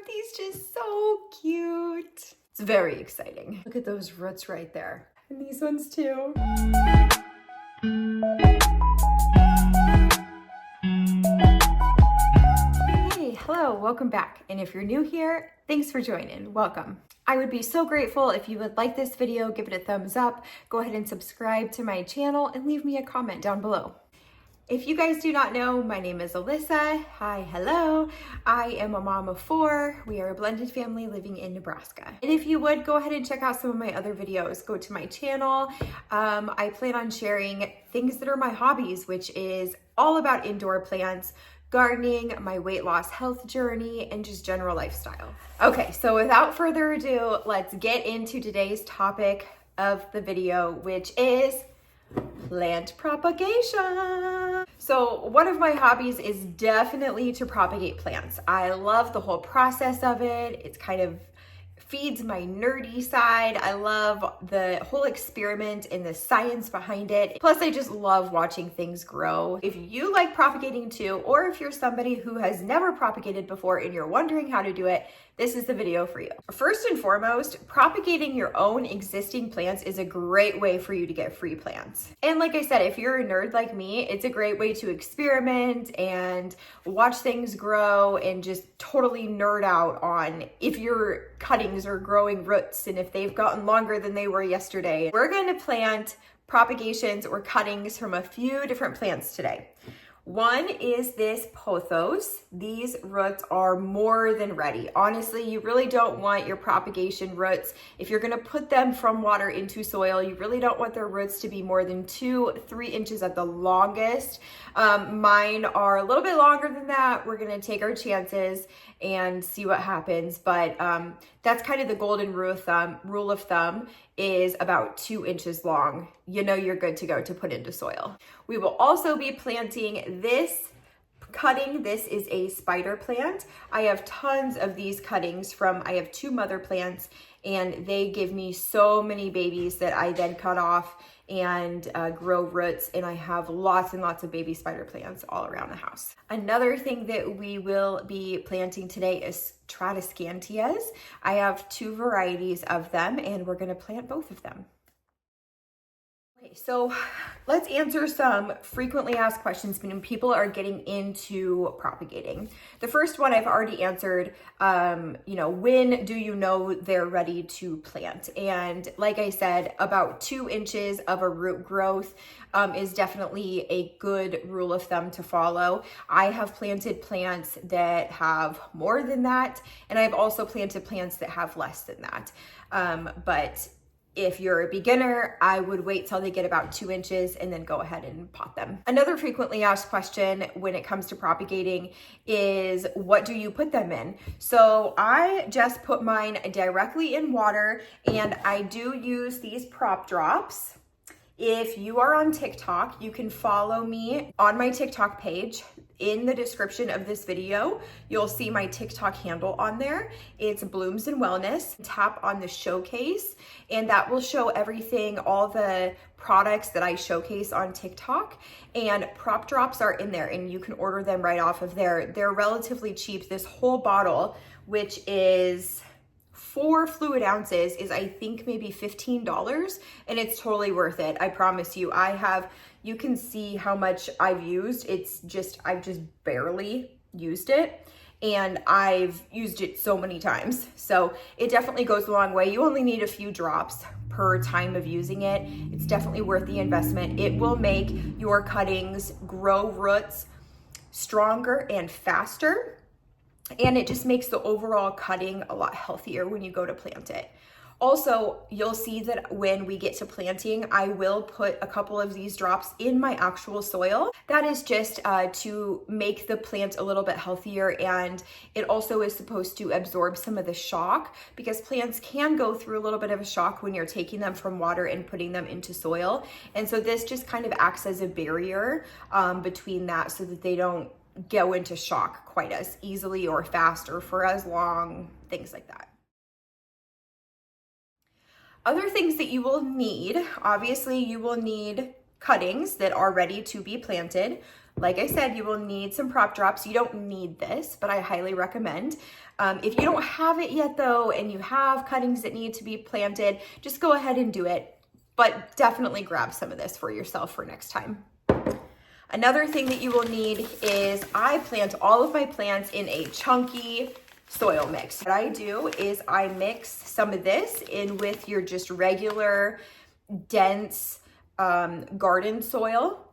aren't these just so cute? It's very exciting. Look at those roots right there. And these ones too. Hey, hello, welcome back. And if you're new here, thanks for joining, welcome. I would be so grateful if you would like this video, give it a thumbs up, go ahead and subscribe to my channel and leave me a comment down below. If you guys do not know, my name is Alyssa. Hi, hello. I am a mom of 4. We are a blended family living in Nebraska. And if you would, go ahead and check out some of my other videos. Go to my channel. I plan on sharing things that are my hobbies, which is all about indoor plants, gardening, my weight loss health journey, and just general lifestyle. Okay, so without further ado, let's get into today's topic of the video, which is plant propagation. So one of my hobbies is definitely to propagate plants. I love the whole process of it. It's kind of feeds my nerdy side. I love the whole experiment and the science behind it. Plus, I just love watching things grow. If you like propagating too, or if you're somebody who has never propagated before and you're wondering how to do it, this is the video for you. First and foremost, propagating your own existing plants is a great way for you to get free plants. And like I said, if you're a nerd like me, it's a great way to experiment and watch things grow and just totally nerd out on if your cuttings are growing roots and if they've gotten longer than they were yesterday. We're going to plant propagations or cuttings from a few different plants today. One is this Pothos. These roots are more than ready. Honestly, you really don't want your propagation roots, if you're gonna put them from water into soil, you really don't want their roots to be more than 2-3 inches at the longest. Mine are a little bit longer than that. We're gonna take our chances and see what happens. But that's kind of the golden rule of thumb is about 2 inches long. You know you're good to go to put into soil. We will also be planting this cutting. This is a spider plant. I have tons of these cuttings I have 2 mother plants, and they give me so many babies that I then cut off and grow roots, and I have lots and lots of baby spider plants all around the house. Another thing that we will be planting today is Tradescantias. I have 2 varieties of them, and we're gonna plant both of them. Okay, so let's answer some frequently asked questions when people are getting into propagating. The first one I've already answered, when do you know they're ready to plant? And like I said, about 2 inches of a root growth is definitely a good rule of thumb to follow. I have planted plants that have more than that, and I've also planted plants that have less than that. But if you're a beginner, I would wait till they get about 2 inches and then go ahead and pot them. Another frequently asked question when it comes to propagating is, what do you put them in? So I just put mine directly in water, and I do use these prop drops. If you are on TikTok, you can follow me on my TikTok page. In the description of this video, you'll see my TikTok handle on there. It's Blooms and Wellness. Tap on the showcase, and that will show everything, all the products that I showcase on TikTok, and prop drops are in there, and you can order them right off of there. They're relatively cheap. This whole bottle, which is 4 fluid ounces, is I think maybe $15, and it's totally worth it. I promise you. You can see how much I've used. I've just barely used it, and I've used it so many times. So it definitely goes a long way. You only need a few drops per time of using it. It's definitely worth the investment. It will make your cuttings grow roots stronger and faster. And it just makes the overall cutting a lot healthier when you go to plant it. Also, you'll see that when we get to planting, I will put a couple of these drops in my actual soil. That is just to make the plant a little bit healthier, and it also is supposed to absorb some of the shock, because plants can go through a little bit of a shock when you're taking them from water and putting them into soil. And so this just kind of acts as a barrier between that, so that they don't go into shock quite as easily or fast or for as long, things like that. Other things that you will need, obviously you will need cuttings that are ready to be planted. Like I said, you will need some prop drops. You don't need this, but I highly recommend. If you don't have it yet though, and you have cuttings that need to be planted, just go ahead and do it. But definitely grab some of this for yourself for next time. Another thing that you will need is I plant all of my plants in a chunky soil mix. What I do is I mix some of this in with your just regular dense garden soil.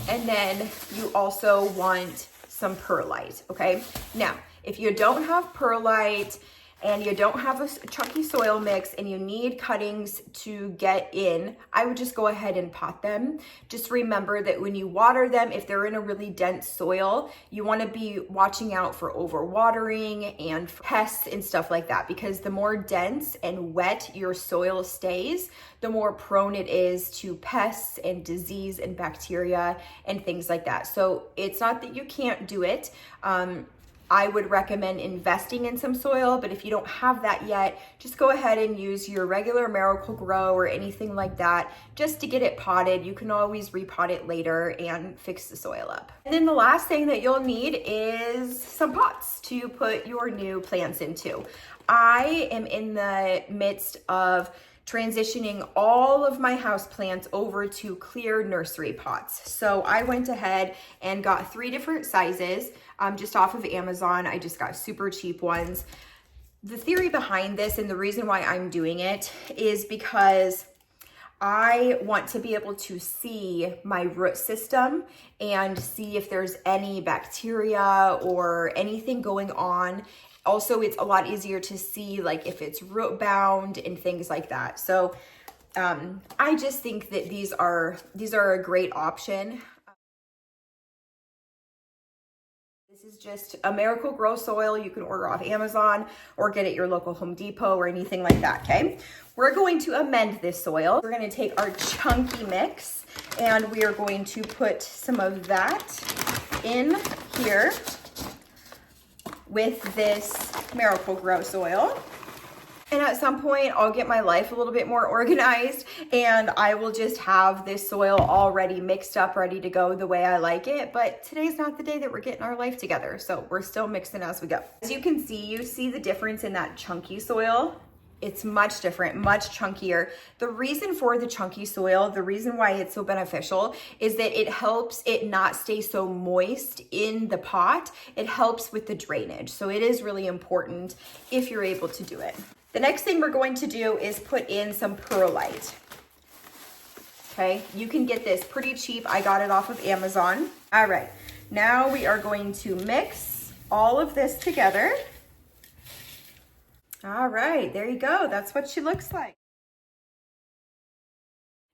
And then you also want some perlite, okay? Now, if you don't have perlite and you don't have a chunky soil mix and you need cuttings to get in, I would just go ahead and pot them. Just remember that when you water them, if they're in a really dense soil, you want to be watching out for overwatering and pests and stuff like that, because the more dense and wet your soil stays, the more prone it is to pests and disease and bacteria and things like that. So it's not that you can't do it. I would recommend investing in some soil, but if you don't have that yet, just go ahead and use your regular Miracle-Gro or anything like that just to get it potted. You can always repot it later and fix the soil up. And then the last thing that you'll need is some pots to put your new plants into. I am in the midst of transitioning all of my house plants over to clear nursery pots. So I went ahead and got 3 different sizes just off of Amazon. I just got super cheap ones. The theory behind this and the reason why I'm doing it is because I want to be able to see my root system and see if there's any bacteria or anything going on. Also, it's a lot easier to see like if it's root bound and things like that. So I just think that these are a great option. This is just a Miracle-Gro soil. You can order off Amazon or get at your local Home Depot or anything like that, okay? We're going to amend this soil. We're going to take our chunky mix and we are going to put some of that in here with this Miracle-Gro soil. And at some point, I'll get my life a little bit more organized and I will just have this soil already mixed up, ready to go the way I like it. But today's not the day that we're getting our life together. So we're still mixing as we go. As you can see, you see the difference in that chunky soil. It's much different, much chunkier. The reason for the chunky soil, the reason why it's so beneficial is that it helps it not stay so moist in the pot. It helps with the drainage. So it is really important if you're able to do it. The next thing we're going to do is put in some perlite. Okay, you can get this pretty cheap. I got it off of Amazon. All right, now we are going to mix all of this together. All right, there you go. That's what she looks like.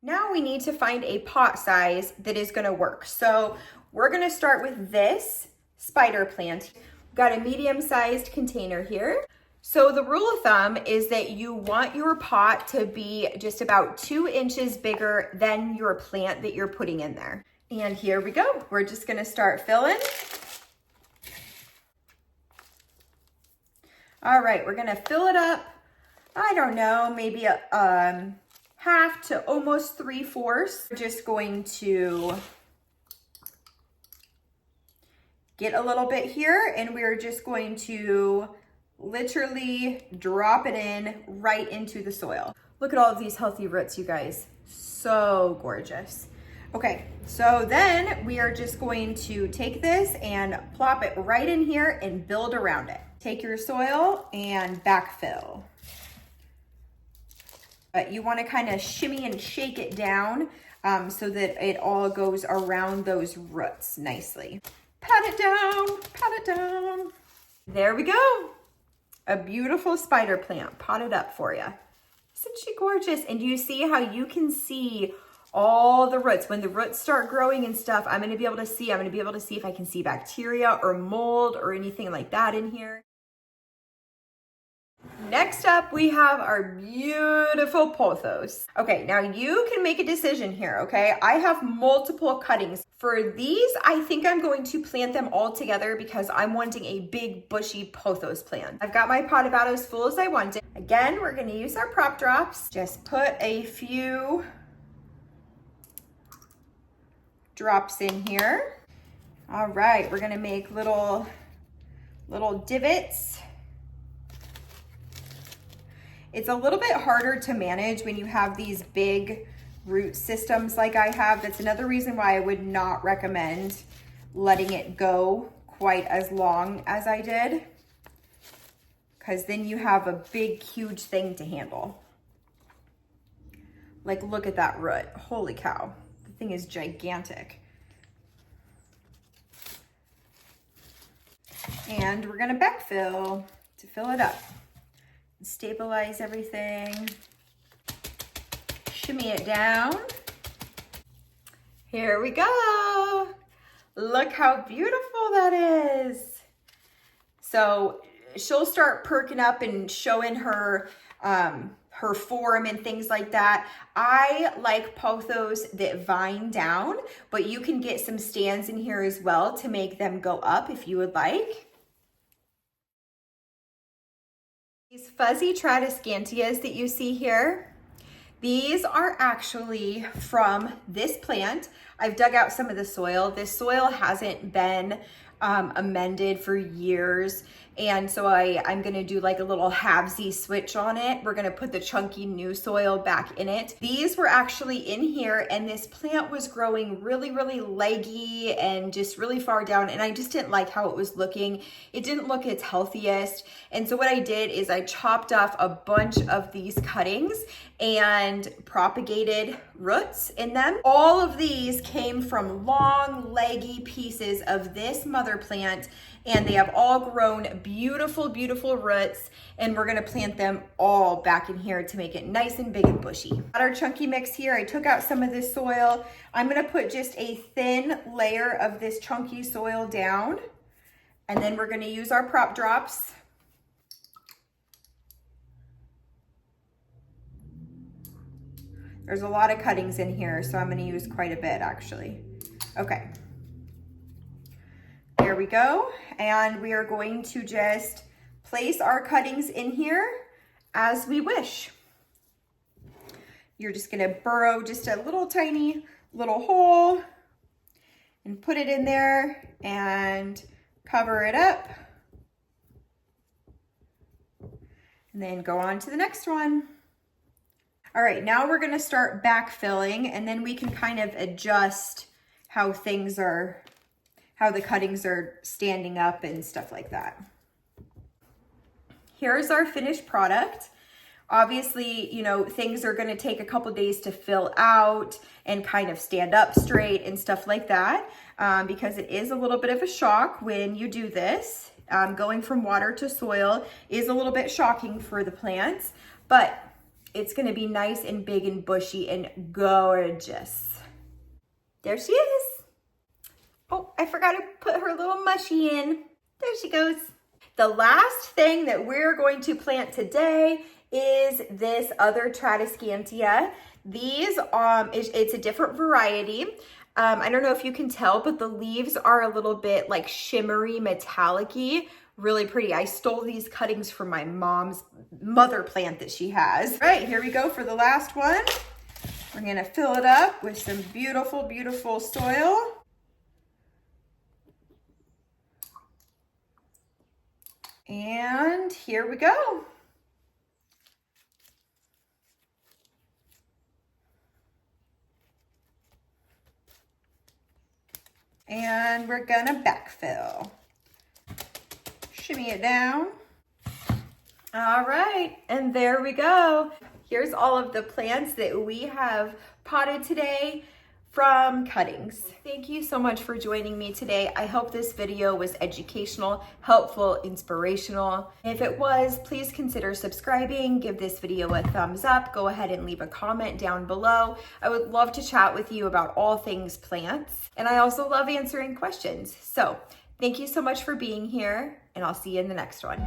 Now we need to find a pot size that is gonna work. So we're gonna start with this spider plant. We've got a medium-sized container here. So the rule of thumb is that you want your pot to be just about 2 inches bigger than your plant that you're putting in there. And here we go. We're just gonna start filling. All right, we're gonna fill it up, I don't know, maybe a half to almost 3/4. We're just going to get a little bit here and we're just going to literally drop it in right into the soil. Look at all of these healthy roots, you guys. So gorgeous. Okay, so then we are just going to take this and plop it right in here and build around it. Take your soil and backfill. But you want to kind of shimmy and shake it down so that it all goes around those roots nicely. Pat it down, pat it down. There we go. A beautiful spider plant potted up for you. Isn't she gorgeous? And you see how you can see all the roots. When the roots start growing and stuff, I'm going to be able to see if I can see bacteria or mold or anything like that in here. Next up, we have our beautiful Pothos. Okay, now you can make a decision here, okay? I have multiple cuttings. For these, I think I'm going to plant them all together because I'm wanting a big bushy Pothos plant. I've got my pot about as full as I want it. Again, we're gonna use our prop drops. Just put a few drops in here. All right, we're gonna make little divots. It's a little bit harder to manage when you have these big root systems like I have. That's another reason why I would not recommend letting it go quite as long as I did, because then you have a big, huge thing to handle. Like, look at that root. Holy cow, the thing is gigantic. And we're gonna backfill to fill it up. Stabilize everything. Shimmy it down. Here we go. Look how beautiful that is. So she'll start perking up and showing her her form and things like that. I like pothos that vine down, but you can get some stands in here as well to make them go up if you would like. These fuzzy Tradescantias that you see here, these are actually from this plant. I've dug out some of the soil. This soil hasn't been amended for years. And so I'm gonna do like a little halvesy switch on it. We're gonna put the chunky new soil back in it. These were actually in here, and this plant was growing really, really leggy and just really far down. And I just didn't like how it was looking. It didn't look its healthiest. And so what I did is I chopped off a bunch of these cuttings and propagated roots in them. All of these came from long, leggy pieces of this mother plant, and they have all grown beautiful, beautiful roots, and we're gonna plant them all back in here to make it nice and big and bushy. Got our chunky mix here. I took out some of this soil. I'm gonna put just a thin layer of this chunky soil down, and then we're gonna use our prop drops. There's a lot of cuttings in here, so I'm gonna use quite a bit actually. Okay. There we go. And we are going to just place our cuttings in here as we wish. You're just gonna burrow just a little tiny little hole and put it in there and cover it up. And then go on to the next one. All right, now we're gonna start backfilling, and then we can kind of adjust how things are, how the cuttings are standing up and stuff like that. Here's our finished product. Obviously, you know, things are gonna take a couple days to fill out and kind of stand up straight and stuff like that, because it is a little bit of a shock when you do this. Going from water to soil is a little bit shocking for the plants, but it's gonna be nice and big and bushy and gorgeous. There she is. Oh, I forgot to put her little mushy in. There she goes. The last thing that we're going to plant today is this other Tradescantia. These, it's a different variety. I don't know if you can tell, but the leaves are a little bit like shimmery, metallic-y. Really pretty. I stole these cuttings from my mom's mother plant that she has. All right, here we go for the last one. We're gonna fill it up with some beautiful, beautiful soil. And here we go. And we're gonna backfill. Shimmy it down. All right, and there we go. Here's all of the plants that we have potted today from cuttings. Thank you so much for joining me today. I hope this video was educational, helpful, inspirational. If it was, please consider subscribing, give this video a thumbs up, go ahead and leave a comment down below. I would love to chat with you about all things plants, and I also love answering questions. So thank you so much for being here, and I'll see you in the next one.